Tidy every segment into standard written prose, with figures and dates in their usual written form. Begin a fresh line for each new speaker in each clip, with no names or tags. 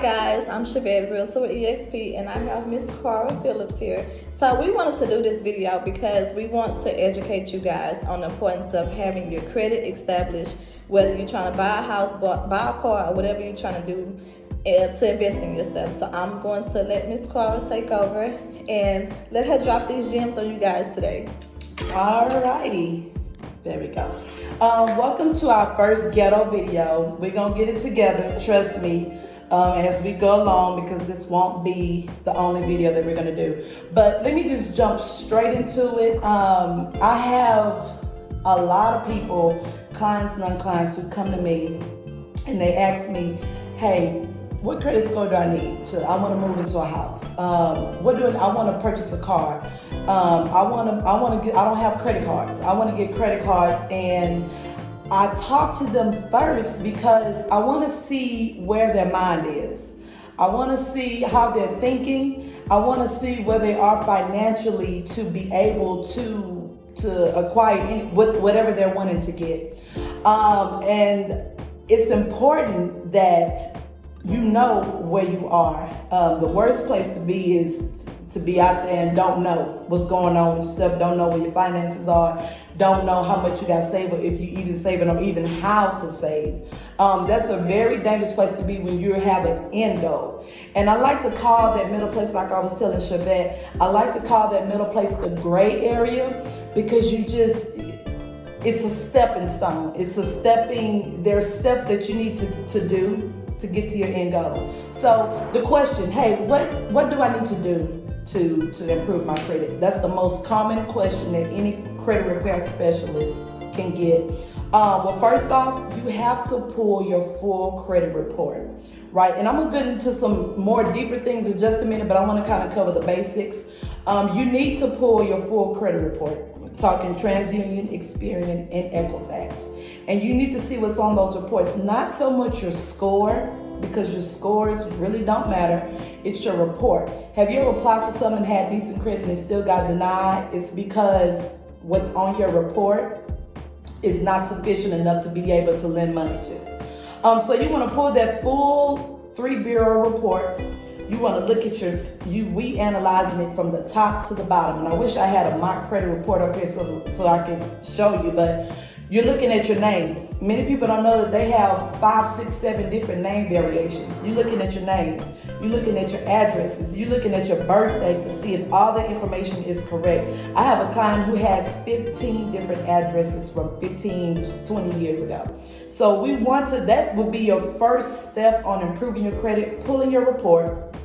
guys, I'm Shabbat, Realtor with EXP, and I have Miss Cara Phillips here. So we wanted to do this video because we want to educate you guys on the importance of having your credit established, whether you're trying to buy a house, buy a car, or whatever you're trying to do to invest in yourself. So I'm going to let Miss Cara take over and let her drop these gems on you guys today.
Alrighty, there we go. Welcome to our first ghetto video. We're gonna get it together, trust me, as we go along, because this won't be the only video that we're gonna do. But let me just jump straight into it. I have a lot of people, clients, non-clients, who come to me and they ask me, hey, what credit score do I need? I want to move into a house. I want to purchase a car. I don't have credit cards. I want to get credit cards, and I talk to them first because I want to see where their mind is. I want to see how they're thinking. I want to see where they are financially to be able to acquire whatever they're wanting to get. And it's important that you know where you are. The worst place to be is to be out there and don't know what's going on with yourself, don't know where your finances are, don't know how much you got saved, or if you even saving, or even how to save. That's a very dangerous place to be when you have an end goal. And I like to call that middle place, like I was telling Shabbat, I like to call that middle place the gray area, because it's a stepping stone. There's steps that you need to do to get to your end goal. So the question, hey, what do I need to do to improve my credit? That's the most common question that any credit repair specialist can get. Well, first off, you have to pull your full credit report, right? And I'm gonna get into some more deeper things in just a minute, but I wanna kind of cover the basics. You need to pull your full credit report. We're talking TransUnion, Experian, and Equifax. And you need to see what's on those reports. Not so much your score, because your scores really don't matter. It's your report. Have you ever applied for something, had decent credit, and still got denied? It's because what's on your report is not sufficient enough to be able to lend money to. So you want to pull that full 3-bureau report. You want to look at we analyzing it from the top to the bottom. And I wish I had a mock credit report up here so I can show you, but you're looking at your names. Many people don't know that they have 5, 6, 7 different name variations. You're looking at your names. You're looking at your addresses. You're looking at your birthday to see if all the information is correct. I have a client who has 15 different addresses from 15 to 20 years ago. So that would be your first step on improving your credit, pulling your report,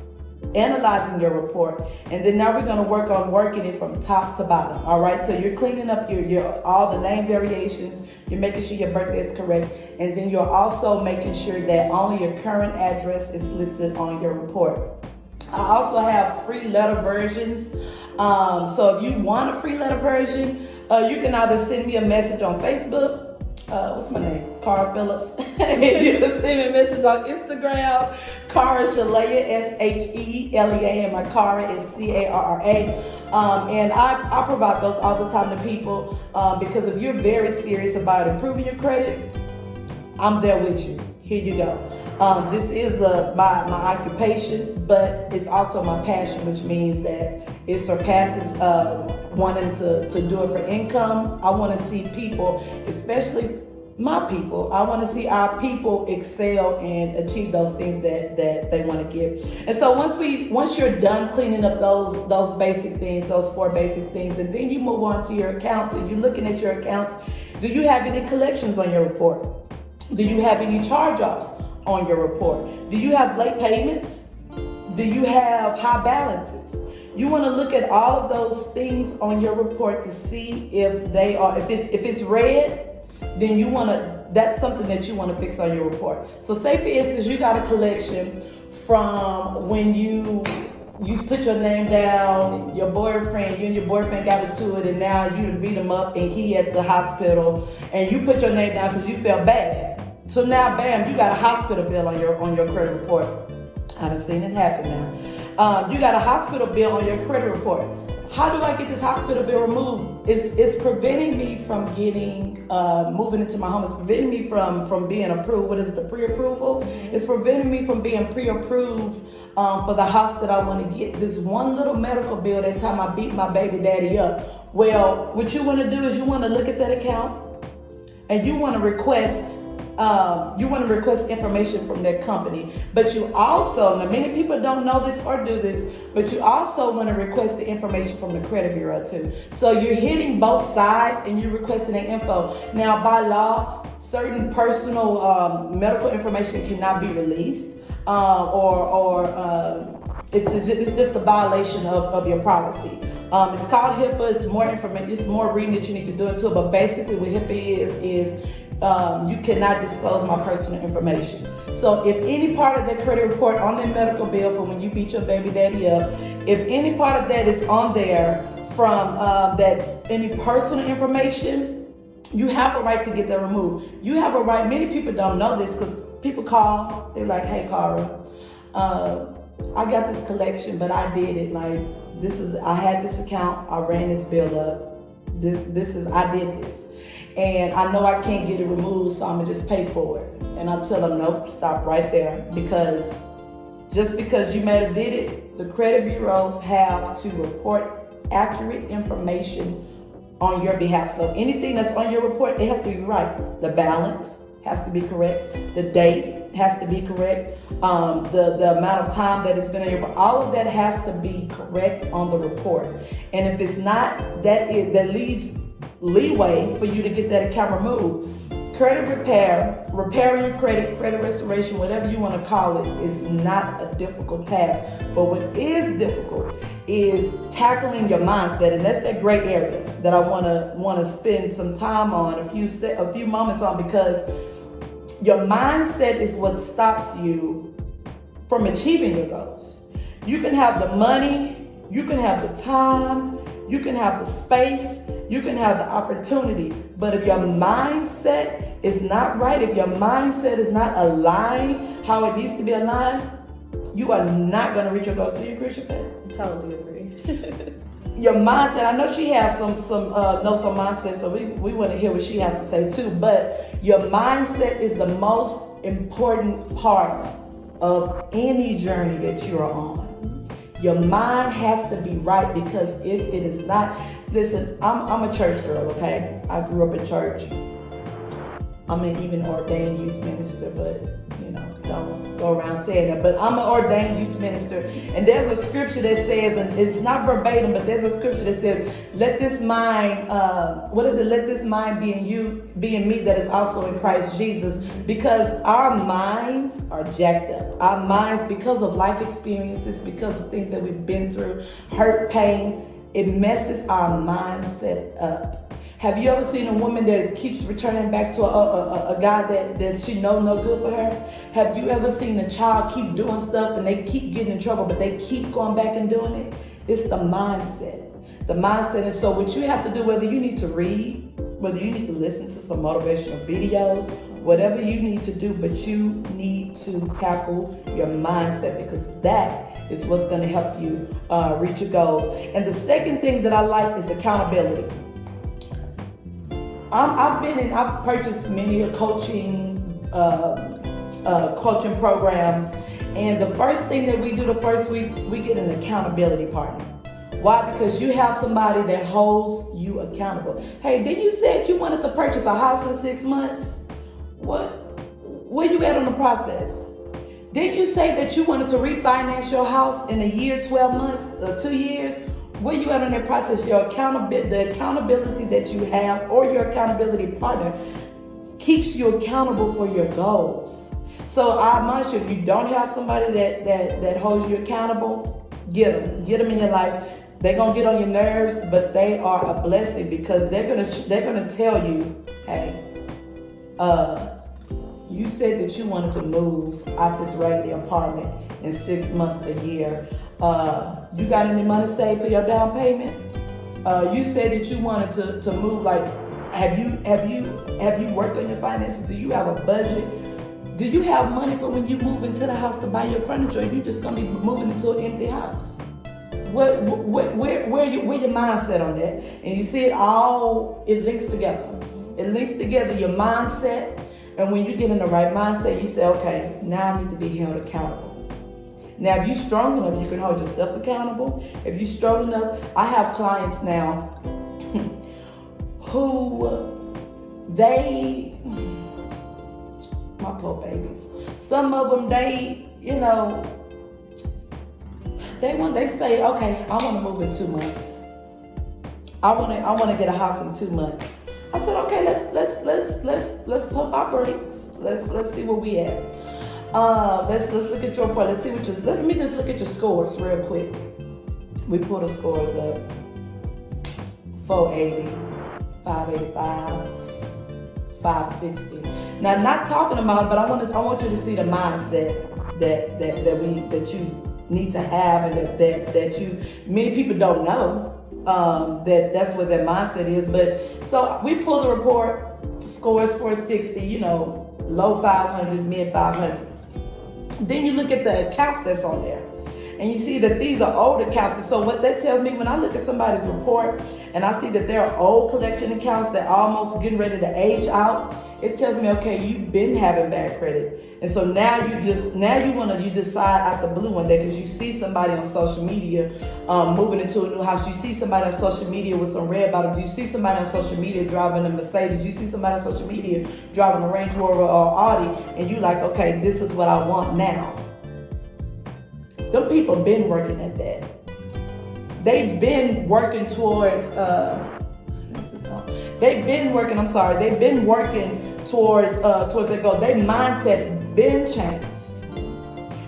analyzing your report, and then now we're going to work on working it from top to bottom. All right, so you're cleaning up your all the name variations, you're making sure your birthday is correct, and then you're also making sure that only your current address is listed on your report. I also have free letter versions. So if you want a free letter version, you can either send me a message on Facebook. What's my name? Cara Phillips. You can send me a message on Instagram. Cara Shalea, Shelea, and my Cara is Carra. And I provide those all the time to people because if you're very serious about improving your credit, I'm there with you. Here you go. This is my occupation, but it's also my passion, which means that it surpasses wanting to do it for income. I want to see people, especially my people, I want to see our people excel and achieve those things that they want to get. And so once you're done cleaning up those basic things, those 4 basic things, and then you move on to your accounts and you're looking at your accounts, do you have any collections on your report? Do you have any charge-offs on your report? Do you have late payments? Do you have high balances? You want to look at all of those things on your report to see if it's red, then that's something that you want to fix on your report. So say for instance, you got a collection from when you put your name down, you and your boyfriend got into it, and now you done beat him up and he at the hospital, and you put your name down because you felt bad. So now, bam, you got a hospital bill on your credit report. I've seen it happen now. You got a hospital bill on your credit report. how do I get this hospital bill removed? It's preventing me from getting moving into my home. It's preventing me from being approved. What is the pre-approval? It's preventing me from being pre-approved for the house that I want to get. This one little medical bill that time I beat my baby daddy up. Well, what you want to do is you want to look at that account and you want to request information from that company. But you also, now many people don't know this or do this, but you also want to request the information from the credit bureau too. So you're hitting both sides and you're requesting the info. Now by law, certain personal medical information cannot be released it's just a violation of your privacy. It's called HIPAA. It's more information. It's more reading that you need to do into it. But basically, what HIPAA is you cannot disclose my personal information. So if any part of that credit report on that medical bill for when you beat your baby daddy up, if any part of that is on there from that's any personal information, you have a right to get that removed. You have a right. Many people don't know this because people call. They're like, "Hey, Cara, I got this collection, but I did it. Like I had this account. I ran this bill up. I did this, and I know I can't get it removed, so I'm gonna just pay for it." And I tell them, "Nope, stop right there, because just because you may have did it, the credit bureaus have to report accurate information on your behalf. So anything that's on your report, it has to be right. The balance has to be correct. The date has to be correct. The amount of time that it's been on your, all of that has to be correct on the report. And if it's not, that leaves leeway for you to get that account removed. Credit repair, repairing your credit restoration, whatever you want to call it, is not a difficult task. But what is difficult is tackling your mindset, and that's that gray area that I want to spend some time on, a few moments on, because your mindset is what stops you from achieving your goals. You can have the money, you can have the time, you can have the space, you can have the opportunity, but if your mindset is not right, if your mindset is not aligned how it needs to be aligned, you are not going to reach your goals. Do you agree, Shafet?
Totally agree.
Your mindset, I know she has some notes on mindset, so we want to hear what she has to say too, but your mindset is the most important part of any journey that you're on. Your mind has to be right, because if it is not, listen, I'm a church girl, okay? I grew up in church. I'm an even ordained youth minister, but don't go around saying that. But I'm an ordained youth minister, and there's a scripture that says, and it's not verbatim, but there's a scripture that says, "Let this mind, Let this mind be in you, be in me, that is also in Christ Jesus." Because our minds are jacked up. Our minds, because of life experiences, because of things that we've been through, hurt, pain, it messes our mindset up. Have you ever seen a woman that keeps returning back to a guy that she knows no good for her? Have you ever seen a child keep doing stuff and they keep getting in trouble, but they keep going back and doing it? It's the mindset. The mindset. And so what you have to do, whether you need to read, whether you need to listen to some motivational videos, whatever you need to do, but you need to tackle your mindset, because that is what's going to help you reach your goals. And the second thing that I like is accountability. I've purchased many coaching programs, and the first thing that we do the first week, we get an accountability partner. Why? Because you have somebody that holds you accountable. Hey, didn't you say you wanted to purchase a house in 6 months? Where you at on the process? Didn't you say that you wanted to refinance your house in a year, 12 months, 2 years? Where you at on that process? The accountability that you have, or your accountability partner, keeps you accountable for your goals. So I admonish you, if you don't have somebody that holds you accountable, get them in your life. They're gonna get on your nerves, but they are a blessing, because they're gonna tell you, hey, you said that you wanted to move out this raggedy apartment in 6 months, a year. You got any money saved for your down payment? You said that you wanted to move. Like, have you worked on your finances? Do you have a budget? Do you have money for when you move into the house to buy your furniture? Or you just gonna be moving into an empty house? where your mindset on that? And you see it links together. It links together your mindset, and when you get in the right mindset, you say, okay, now I need to be held accountable. Now, if you're strong enough, you can hold yourself accountable. If you're strong enough, I have clients now who my poor babies. Some of them, they say, okay, I want to move in 2 months. I want to get a house in 2 months. I said, okay, let's pump our brakes. Let's see where we at. Let's look at your report. Let me just look at your scores real quick. We pull the scores up. 480, 585, 560. Now, not talking about, but I want you to see the mindset that you need to have, and that many people don't know that's what their mindset is. But so we pull the report, scores 460, low 500s, mid 500s. Then you look at the accounts that's on there, and you see that these are old accounts. And so what that tells me, when I look at somebody's report and I see that there are old collection accounts that are almost getting ready to age out, it tells me, okay, you've been having bad credit. And so now you decide out the blue one day, because you see somebody on social media moving into a new house. You see somebody on social media with some red bottoms. You see somebody on social media driving a Mercedes. You see somebody on social media driving a Range Rover or Audi, and you like, okay, this is what I want now. Them people been working at that. They've been working towards They've been working towards their goal. Their mindset been changed.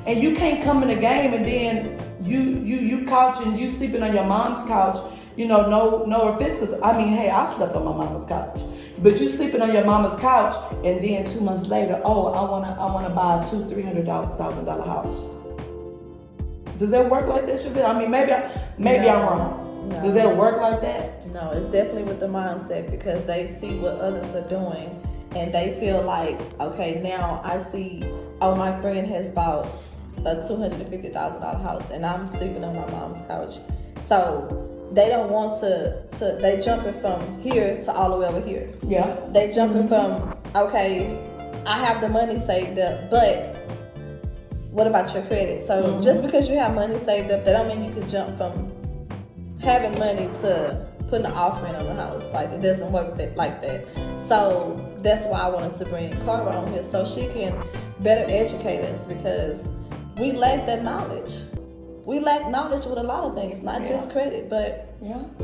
And you can't come in the game and then you couching, you sleeping on your mom's couch, no offense, because I slept on my mama's couch. But you sleeping on your mama's couch, and then 2 months later, I wanna buy a $200,000-$300,000 house. Does that work like that, Chevelle? Maybe I'm wrong.
No.
Does that work like that?
No, it's definitely with the mindset, because they see what others are doing and they feel like, okay, now I see, my friend has bought a $250,000 house and I'm sleeping on my mom's couch. So they don't want to they jumping from here to all the way over here.
Yeah.
They jumping from, okay, I have the money saved up, but what about your credit? So just because you have money saved up, that don't mean you can jump from having money to putting an offering on the house. Like, it doesn't work like that. So that's why I wanted to bring Cara on here, so she can better educate us, because we lack that knowledge. We lack knowledge with a lot of things, not just credit, but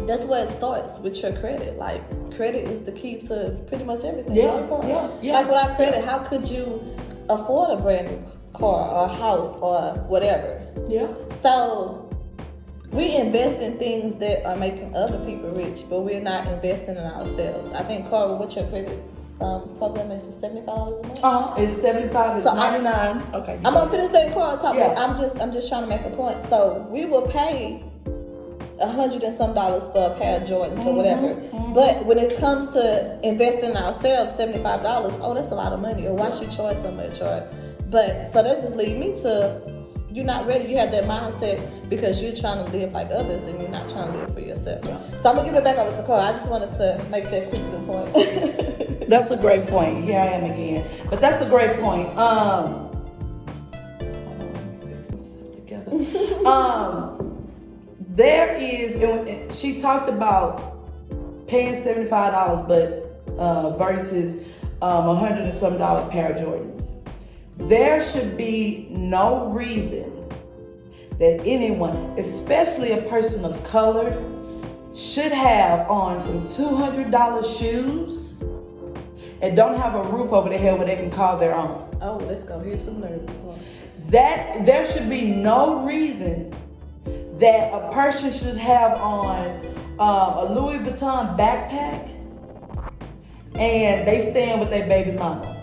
that's where it starts, with your credit. Like, credit is the key to pretty much everything. Like, without credit, how could you afford a brand new car or a house or whatever?
Yeah.
So we invest in things that are making other people rich, but we're not investing in ourselves. I think, Cara, what's your credit program is $75 a month?
It's $75. It's
so
$99. Okay.
I'm gonna finish letting Cara talk. Yeah. I'm just trying to make a point. So we will pay $100 and some for a pair of Jordans or whatever. But when it comes to investing in ourselves, $75, oh, that's a lot of money. Or why she charge so much? But so that just leads me to, you're not ready. You have that mindset because you're trying to live like others and you're not trying to live for yourself. Yeah. So I'm going to give it back over to Cara. I just wanted to make that quick little point.
That's a great point. Here I am again. But that's a great point. Hold on, let me fix myself together. There is, and she talked about paying $75, but versus $100 and some pair of Jordans. There should be no reason that anyone, especially a person of color, should have on some $200 shoes and don't have a roof over their head where they can call their own.
Oh, let's go. Here's some nerves.
That there should be no reason that a person should have on a Louis Vuitton backpack and they stand with their baby mama.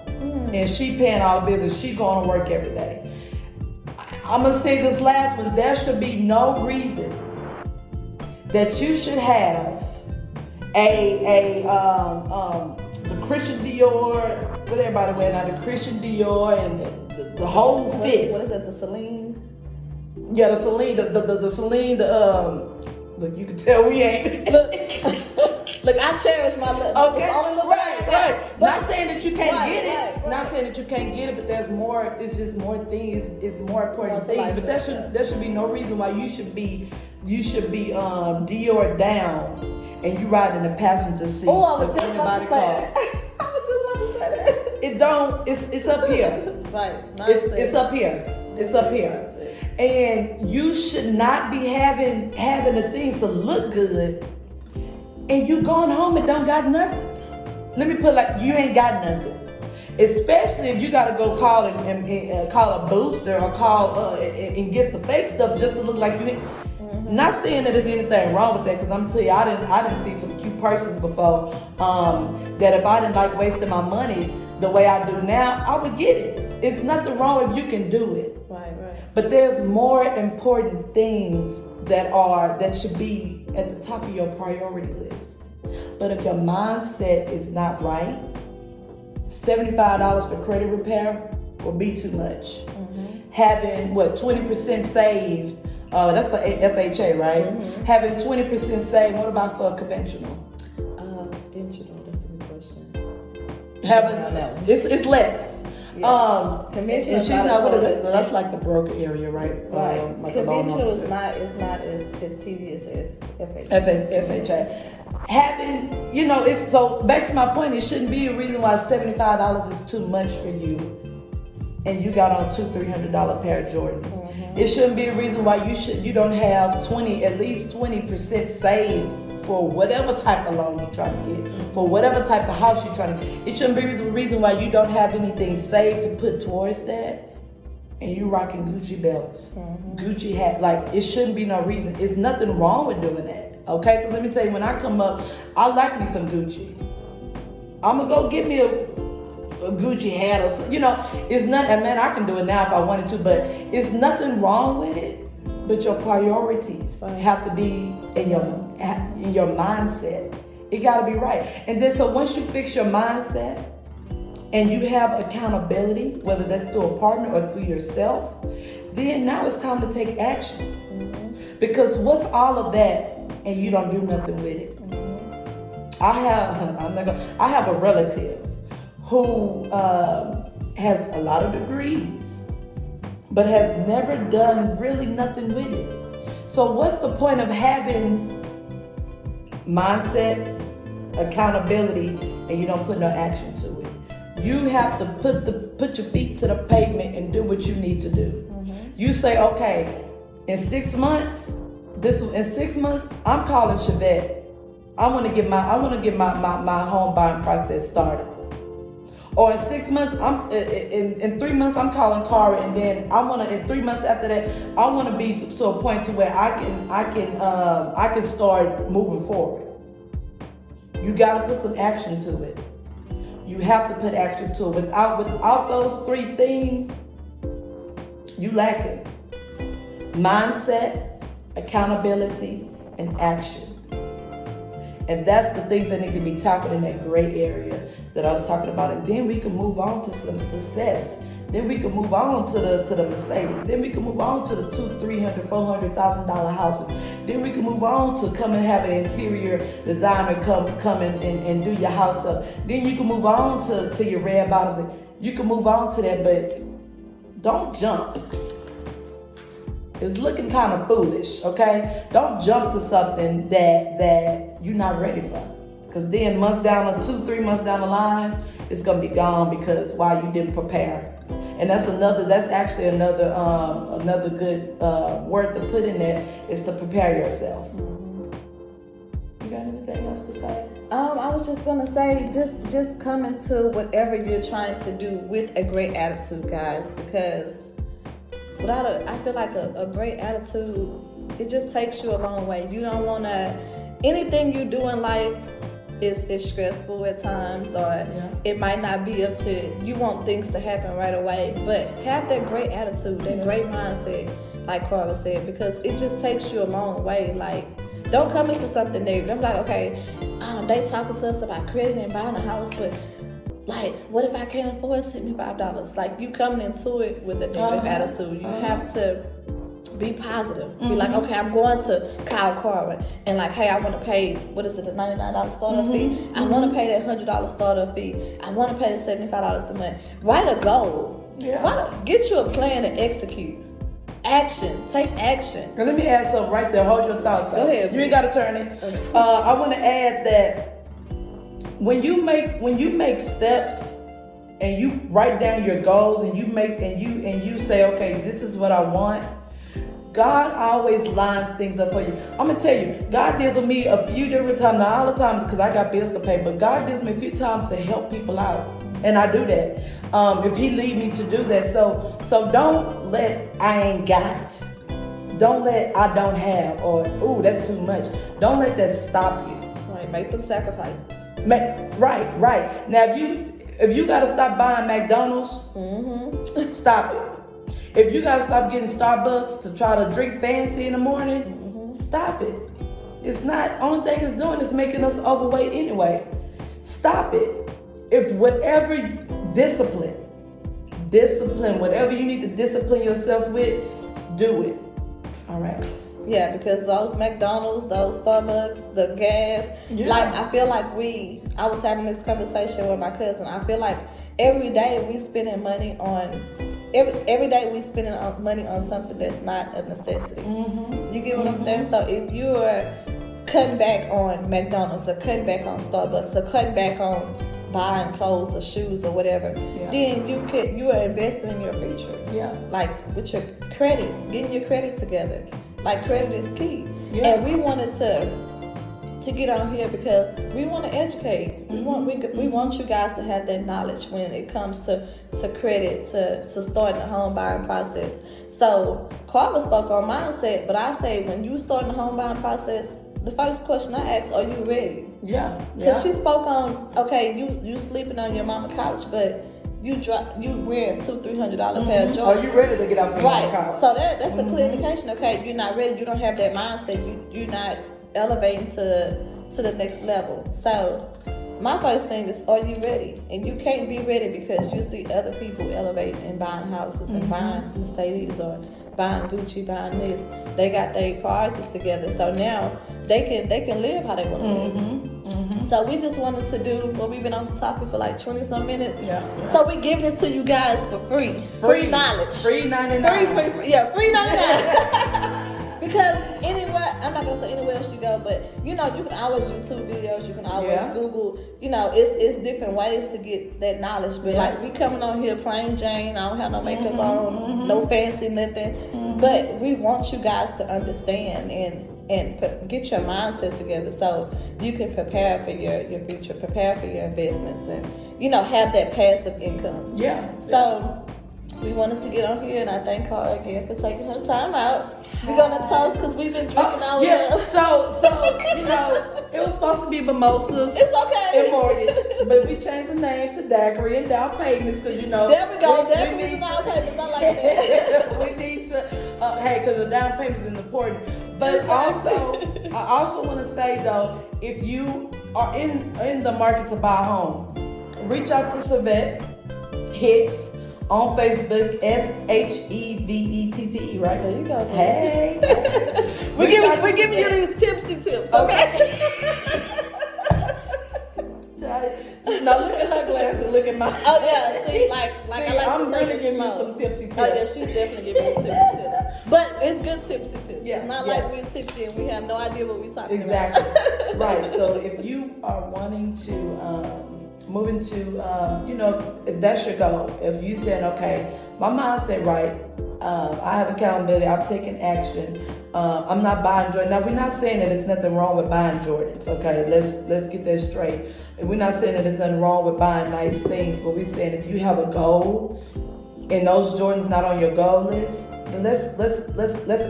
And she paying all the bills and she going to work every day. I'm going to say this last one. There should be no reason that you should have the Christian Dior, what everybody wear now, the Christian Dior and the whole fit.
What is it, the Celine?
Yeah, the Celine, the Celine, look, you can tell we ain't.
Look, I cherish my look.
Okay,
It's only
right. Not saying that you can't get it.
Right.
Not saying that you can't get it, but there's more. It's just more things. It's more important things. But there should be no reason why you should be Dior down and you ride in the passenger seat.
Oh, I was just about to say that. I was just about to say that.
It don't. It's up here.
Right.
It's up here. It's up here. And you should not be having the things to look good, and you going home and don't got nothing. Let me put it like you ain't got nothing. Especially if you gotta go call and call a booster or call and get the fake stuff just to look like you. Not saying that there's anything wrong with that, because I'm telling you, I didn't see some cute persons before. That if I didn't like wasting my money the way I do now, I would get it. It's nothing wrong if you can do it.
Right.
But there's more important things that should be at the top of your priority list. But if your mindset is not right, $75 for credit repair will be too much. Having 20% saved, that's for FHA, right? Having 20% saved, what about for conventional?
Conventional, that's a good question.
It's less.
Yeah. Conventional
she's not what it is. That's like the broker area, right?
Right.
Like
conventional is not as tedious as FHA.
FHA. Having, it's so back to my point. It shouldn't be a reason why $75 is too much for you, and you got on $200-300 pair of Jordans. It shouldn't be a reason why you don't have at least 20% saved for whatever type of loan you're trying to get, for whatever type of house you're trying to get. It shouldn't be the reason why you don't have anything saved to put towards that, and you rocking Gucci belts, Gucci hat. Like, it shouldn't be no reason. It's nothing wrong with doing that, okay? Because let me tell you, when I come up, I like me some Gucci. I'm going to go get me a Gucci hat or something. It's not, and man, I can do it now if I wanted to, but it's nothing wrong with it. But your priorities have to be in your mindset. It got to be right. And then so once you fix your mindset and you have accountability, whether that's through a partner or through yourself, then now it's time to take action. Because what's all of that and you don't do nothing with it? I have a relative who has a lot of degrees, but has never done really nothing with it. So what's the point of having mindset, accountability, and you don't put no action to it? You have to put your feet to the pavement and do what you need to do. You say, okay, in 6 months, I'm calling Chevette. I want to get my home buying process started. Or in 6 months, in 3 months, I'm calling Cara, and then in 3 months after that, I want to be to a point to where I can start moving forward. You got to put some action to it. You have to put action to it. Without those three things, you lacking mindset, accountability, and action. And that's the things that need to be tackled in that gray area that I was talking about. And then we can move on to some success. Then we can move on to the Mercedes. Then we can move on to the $200,000, $300,000, $400,000 houses. Then we can move on to come and have an interior designer come and do your house up. Then you can move on to your red bottoms. You can move on to that, but don't jump. It's looking kind of foolish, okay? Don't jump to something that you're not ready for. Because then 2-3 months down the line, it's going to be gone because why you didn't prepare. And that's actually another good word to put in there is to prepare yourself. You got anything else to say?
I was just gonna say, just come into whatever you're trying to do with a great attitude, guys, because I feel like a great attitude, it just takes you a long way. You don't want to, anything you do in life is stressful at times, or it might not be up to, you want things to happen right away, but have that great attitude, that great mindset, like Carla said, because it just takes you a long way. Like, don't come into something negative. I'm like, okay, they talking to us about credit and buying a house, but like, what if I can't afford $75? Like, you coming into it with a negative attitude. You have to be positive. Be like, okay, I'm going to Kyle Carver and like, hey, I want to pay, what is it, the $99 startup fee? I want to pay that $100 startup fee. I want to pay the $75 a month. Write a goal. Get you a plan to execute. Action. Take action.
And let me add something right there. Hold your thought though.
Go ahead.
You ain't got to turn it.
Okay.
I want to add that when you make steps and you write down your goals and you say, okay, this is what I want. God always lines things up for you. I'm gonna tell you, God deals with me a few different times, not all the time because I got bills to pay, but God deals with me a few times to help people out, and I do that. If He lead me to do that, so don't let I ain't got, don't let I don't have, or ooh that's too much. Don't let that stop you.
Right, make them sacrifices.
Right. Now if you gotta stop buying McDonald's, stop it. If you gotta stop getting Starbucks to try to drink fancy in the morning, stop it. It's not, only thing it's doing is making us overweight anyway. Stop it. If whatever discipline, whatever you need to discipline yourself with, do it. All right.
Yeah, because those McDonald's, those Starbucks, the gas, like I feel like I was having this conversation with my cousin. I feel like every day we spending money on every day we spending money on something that's not a necessity. You get what I'm saying? So if you're cutting back on McDonald's or cutting back on Starbucks or cutting back on buying clothes or shoes or whatever, then you are investing in your future. Like with your credit, getting your credit together. Like credit is key. And we wanted to get on here because we want to educate. We want you guys to have that knowledge when it comes to credit, to starting the home buying process. So Carver spoke on mindset, but I say when you start the home buying process, the first question I ask, are you ready? Because she spoke on, okay, you sleeping on your mama couch, but you wearing $200-$300 pair of Jordans.
Are you ready to get off your mama couch?
So that's a clear indication. Okay, you're not ready. You don't have that mindset. You're not elevating to the next level. So my first thing is, are you ready? And you can't be ready because you see other people elevating and buying houses and buying Mercedes or buying Gucci, buying this. They got their priorities together. So now they can live how they want to live. So we just wanted to do what we've been on talking for like 20 some minutes. So we giving it to you guys for free. Free knowledge.
Free 99.
Free 99. Because anywhere, I'm not gonna say anywhere else you go, but you can always YouTube videos, you can always Google, it's different ways to get that knowledge. But like we coming on here plain Jane, I don't have no makeup on, no fancy nothing. But we want you guys to understand and get your mindset together so you can prepare for your future, prepare for your investments, and have that passive income. So we wanted to get on here, and I thank her again for taking her time out. We're gonna toast because we've been drinking all day.
So it was supposed to be Mimosas.
It's okay.
And mortgage, but we changed the name to Daiquiri and down payments because
There we go. Daiquiri and down payments. I like that.
We need to, because the down payment is important. But also, I also want to say though, if you are in the market to buy a home, reach out to Savette Hicks on Facebook, SHEVETTE, right?
There you go.
Hey.
We're giving you these tipsy tips, okay?
Now look at her glass and look at mine.
Oh yeah, see, like I like
I'm
to
really giving you some tipsy tips.
Oh yeah, she's definitely giving you tipsy tips. But it's good tipsy tips. It's not like we're tipsy and we have no idea what we're talking about.
Exactly. Right. So if you are wanting to move into, if that's your goal, if you said, okay, my mindset right, I have accountability, I've taken action, I'm not buying Jordans. Now, we're not saying that there's nothing wrong with buying Jordans, okay? Let's get that straight. We're not saying that there's nothing wrong with buying nice things, but we're saying if you have a goal and those Jordans not on your goal list, then let's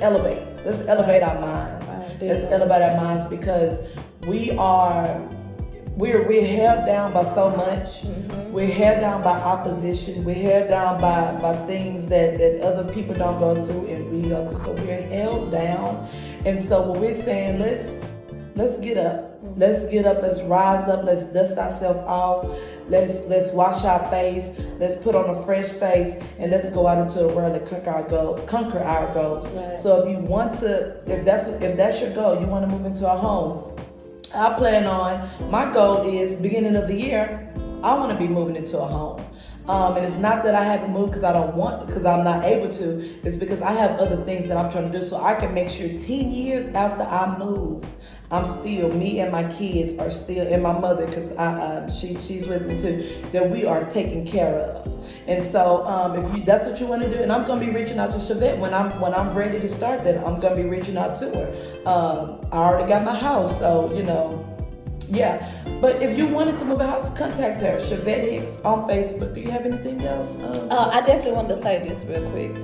elevate. Let's elevate our minds. Let's elevate our minds because we're held down by so much. We're held down by opposition. We're held down by things that other people don't go through and we go through. So we're held down. And so what we're saying, let's let's get up. Let's get up. Let's rise up. Let's dust ourselves off. Let's wash our face. Let's put on a fresh face, and let's go out into the world and conquer our goals.
Right.
So if you want to, if that's your goal, you want to move into a home. I plan on, my goal is beginning of the year, I want to be moving into a home. And it's not that I haven't moved because I'm not able to. It's because I have other things that I'm trying to do, so I can make sure 10 years after I move, I'm still, me and my kids are still, and my mother, because she's with me too, that we are taken care of. And so if that's what you want to do, and I'm going to be reaching out to Chevette when I'm ready to start that, I'm going to be reaching out to her. I already got my house, so, yeah. But if you wanted to move a house, contact her, Chevette Hicks on Facebook. Do you have anything else?
I definitely wanted to say this real quick.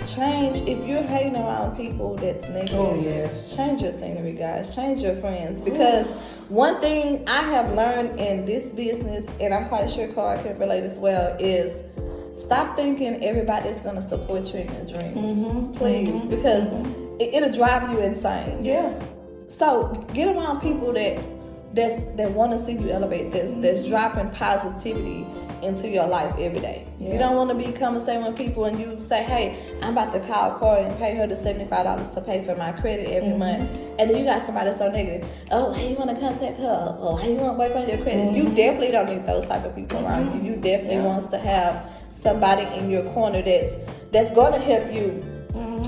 Change, if you're hating around people that's negative, change your scenery, guys. Change your friends. Because one thing I have learned in this business, and I'm quite sure Cara can relate as well, is stop thinking everybody's going to support you in your dreams. Please, because it'll drive you insane.
Yeah.
So get around people that want to see you elevate, that's dropping positivity into your life every day. Yeah. You don't want to be conversating with people and you say, hey, I'm about to call Corey and pay her the $75 to pay for my credit every month. And then you got somebody so negative. Oh, how you want to contact her? Oh, how you want to work on your credit? You definitely don't need those type of people around you. You definitely wants to have somebody in your corner that's going to help you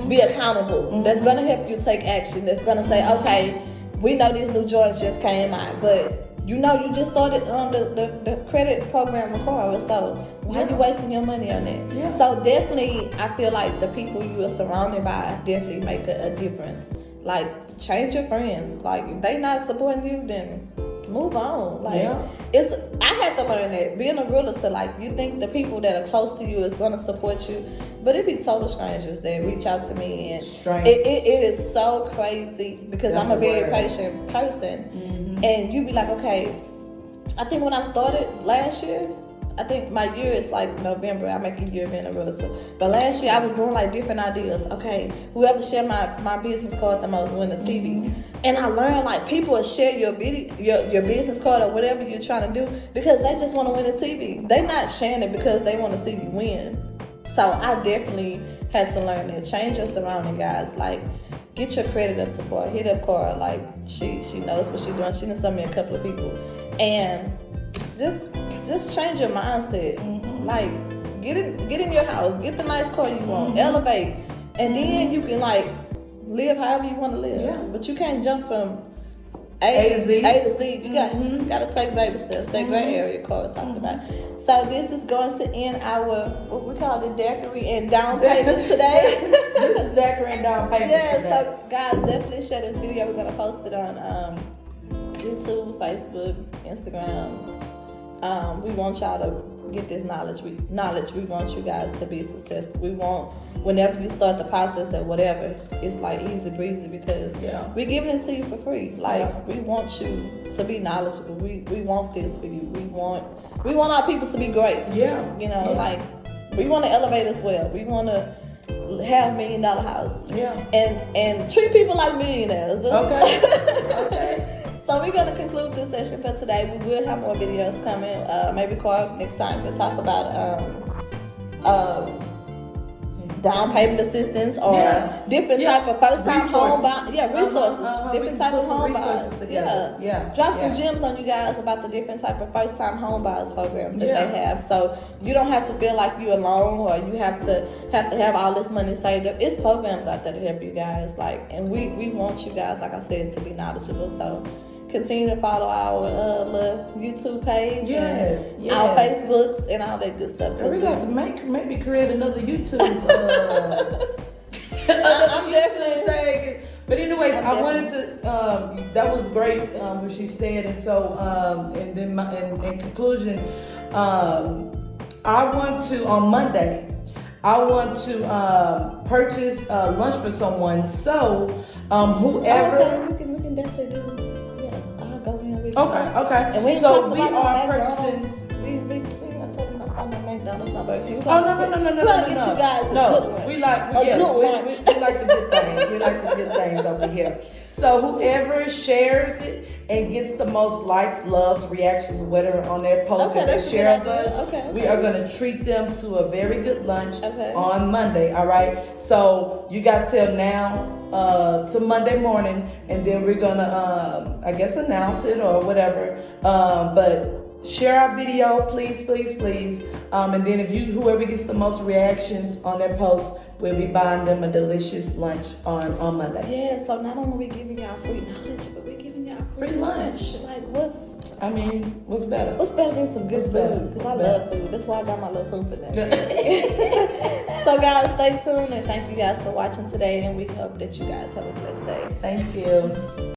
be accountable. That's going to help you take action. That's going to say, okay, we know these new joints just came out, but you just started on the credit program with Cora, so why are you wasting your money on that? Yeah. So definitely, I feel like the people you are surrounded by definitely make a difference. Like, change your friends. Like, if they not supporting you, then move on. Like, I had to learn that being a realtor. Like, you think the people that are close to you is going to support you, but it be total strangers that reach out to me, and it is so crazy because I'm a very patient person. And you be like, okay, I think when I started last year, I think my year is like November. I make a year being a realtor. But last year I was doing like different ideas. Okay, whoever shared my business card the most win the TV. And I learned like people will share your video, your business card or whatever you're trying to do because they just want to win the TV. They not sharing it because they want to see you win. So I definitely had to learn that. Change your surrounding, guys. Like, get your credit up to Cora. Hit up Cora. Like, she knows what she's doing. She done sent me a couple of people. And just change your mindset. Like, get in your house. Get the nice car you want. Elevate. And then you can, like, live however you want to live. Yeah. But you can't jump from A to Z. You got to take baby steps. That gray area Cora talked about. So this is going to end our, what we call the daiquiri and down payments today.
This is daiquiri and down payments today.
So guys, definitely share this video. We're going to post it on YouTube, Facebook, Instagram. We want y'all to get this knowledge. We want you guys to be successful. We want, whenever you start the process or whatever, it's like easy breezy because we're giving it to you for free. Like, we want you to be knowledgeable. We want this for you. We want our people to be great. Like, we want to elevate as well. We want to have $1 million houses. And treat people like millionaires.
Okay.
So we're going to conclude this session for today. We will have more videos coming. Maybe Carl next time can talk about down payment assistance or different type of first time home buy. Resources. Different type of home buyers. Drop some gems on you guys about the different type of first time home buyers programs that they have. So you don't have to feel like you're alone or you have to have all this money saved up. It's programs out there to help you guys. Like, and we want you guys, like I said, to be knowledgeable. So continue to follow our little YouTube page and our Facebooks and all that good stuff.
We'd like to maybe create another YouTube.
I'm definitely.
But anyways, I wanted to. That was great what she said, and so and then in conclusion, I want to on Monday. I want to purchase lunch for someone. So whoever
we can definitely do.
Okay.
And we
so we are purchasing.
We not talking about McDonald's. no Burger King.
Oh no!
We're gonna get you guys a good lunch.
We like
good lunch.
We like the good things. We like the good things over here. So whoever shares it and gets the most likes, loves, reactions, whatever on their post that they share of us, we are gonna treat them to a very good lunch on Monday. All right. So you got till now to Monday morning, and then we're gonna I guess announce it or whatever. But share our video, please. And then whoever gets the most reactions on their post, we'll be buying them a delicious lunch on Monday.
Yeah, so not only we giving y'all free knowledge, but we're giving y'all free lunch. Like what's
better?
What's better than some good food? Because I love food. That's why I got my little food for that. So guys, stay tuned and thank you guys for watching today, and we hope that you guys have a blessed day.
Thank you.